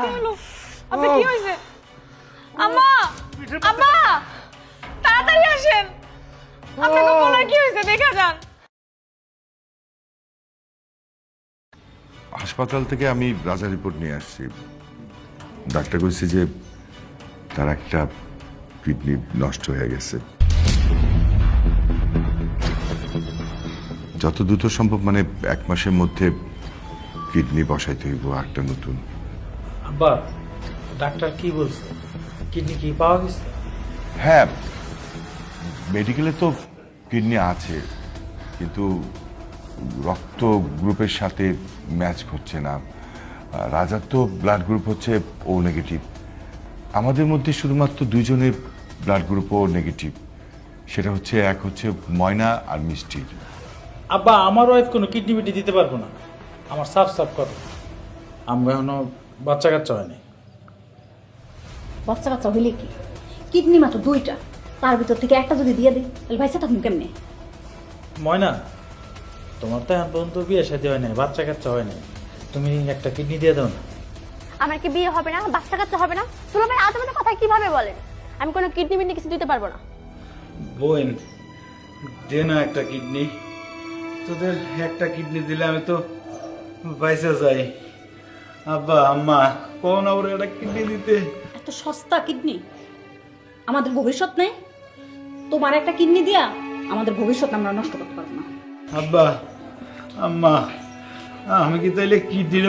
কি হলো? আপনি কি হয়েছে? আম্মা, আম্মা, তাড়াতাড়ি আসেন। আপনাকে বলার কি হয়েছে দেখা যান। হাসপাতাল থেকে আমি রাজা রিপোর্ট নিয়ে আসছি। ডাক্তার কইছে যে তার একটা কিডনি নষ্ট হয়ে গেছে। যত দ্রুত সম্ভব, মানে 1 মাসের মধ্যে কিডনি বসাইতে হইব একটা নতুন। আব্বা, ডাক্তার কি বলছে? কিডনি কি পাওয়া গেছে? হ্যাঁ, মেডিকেলে তো কিডনি আছে, কিন্তু রক্ত গ্রুপের সাথে ম্যাচ করছে না। রাজার তো ব্লাড গ্রুপ হচ্ছে ও নেগেটিভ। আমাদের মধ্যে শুধুমাত্র 2 জনের ব্লাড গ্রুপ ও নেগেটিভ। সেটা হচ্ছে, এক হচ্ছে ময়না আর মিষ্টির। আব্বা, আমার ওয়াইফ কোনো কিডনি বিডনি দিতে পারবো না। আমার সাফ সাফ কথা, আমরা এখনো বাচ্চা কাচ্চা হয়নি। বাচ্চা কাচ্চা হইলে কি, কিডনি মাত্র 2টা, তার ভিতর থেকে একটা যদি দিয়ে দিই তাহলে ভাইসা থাকুন কেমনে? ময়না, তোমার তো এখন পর্যন্ত বিয়ে শাদী হয় নাই, বাচ্চা কাচ্চা হয় নাই, তুমি একটা কিডনি দিয়ে দাও না। আমার কি বিয়ে হবে না, বাচ্চা কাচ্চা হবে না? দুলা ভাই আজে কথা কিভাবে বলেন? আমি কোনো কিডনি বিডনি কিছু দিতে পারবো না। বোন, দে না একটা কিডনি। তোদের একটা কিডনি দিলে আমি তো বাইসা যাই। আব্বা আম্মা, কোন ওর একটা কিডনি দিতে? এত সস্তা কিডনি? আমাদের ভবিষ্যৎ নেই? তোমার একটা কিডনি দিয়া আমাদের ভবিষ্যৎ আমরা নষ্ট করতে পারবো না। আব্বা আম্মা, আমি কি তাইলে কিডনির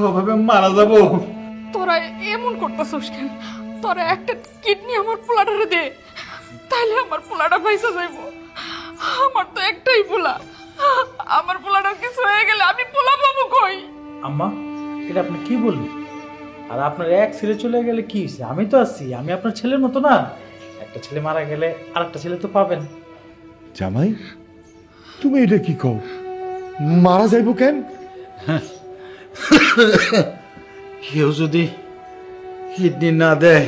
ওভাবে মারা যাবো? তোরা এমন করতেছস কেন? তোরা একটা কিডনি আমার পোলাটারে দে, তাহলে আমার পোলাটা পয়সা যাইব। আমার তো একটাই পোলা, আমার পোলাটার কিছু হয়ে গেলে আমি পোলা পাবো কই? আম্মা, এটা আপনি কি বললেন? আর আপনার এক ছেলে চলে গেলে কি হয়েছে? আমি তো আছি, আমি আপনার ছেলের মতো না? একটা ছেলে মারা গেলে আরেকটা ছেলে তো পাবেন। জামাই, তুমি এটা কি কও? মারা যাইব কেন? কেউ যদি কিডনি না দেয়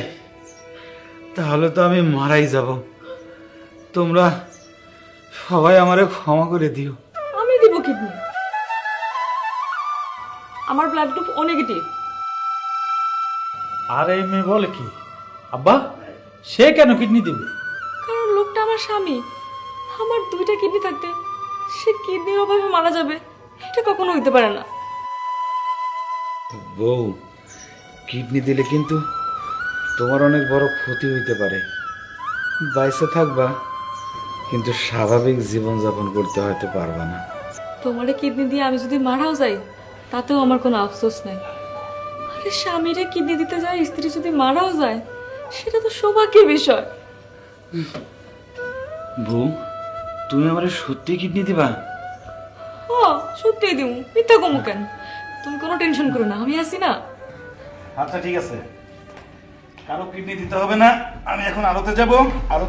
তাহলে তো আমি মারাই যাব। তোমরা সবাই আমারে ক্ষমা করে দিও। আমি দিব কিডনি, আমার ব্লাড গ্রুপ ও নেগেটিভ। আর এই মেয়ে বলে কি? আব্বা, সে কেন কিডনি দিবে? কারণ লোকটা আমার স্বামী। আমার 2টা কিডনি থাকতে সে কিডনির অভাবে মারা যাবে, এটা কখনো হইতে পারে না। বউ, কিডনি দিলে কিন্তু তোমার অনেক বড় ক্ষতি হইতে পারে। বাইসে থাকবা, কিন্তু স্বাভাবিক জীবনযাপন করতে হয়তো পারবা না। তোমারে কিডনি দিয়ে আমি যদি মারাও যাই তাতেও আমার কোনো আফসোস নাই। আরে স্বামীরে কিডনি দিতে যায় স্ত্রী যদি মারাও যায়, সেটা তো সৌভাগ্যের বিষয়। বউ, তুমি আমারে সত্যি কিডনি দিবা? ও সত্যিই দিমু, মিথ্যা কমু কেন? তুমি কোনো টেনশন করো না, আমি আছি না। আচ্ছা ঠিক আছে, কারো কিডনি দিতে হবে না। আমি এখন আলোতে যাব। আলো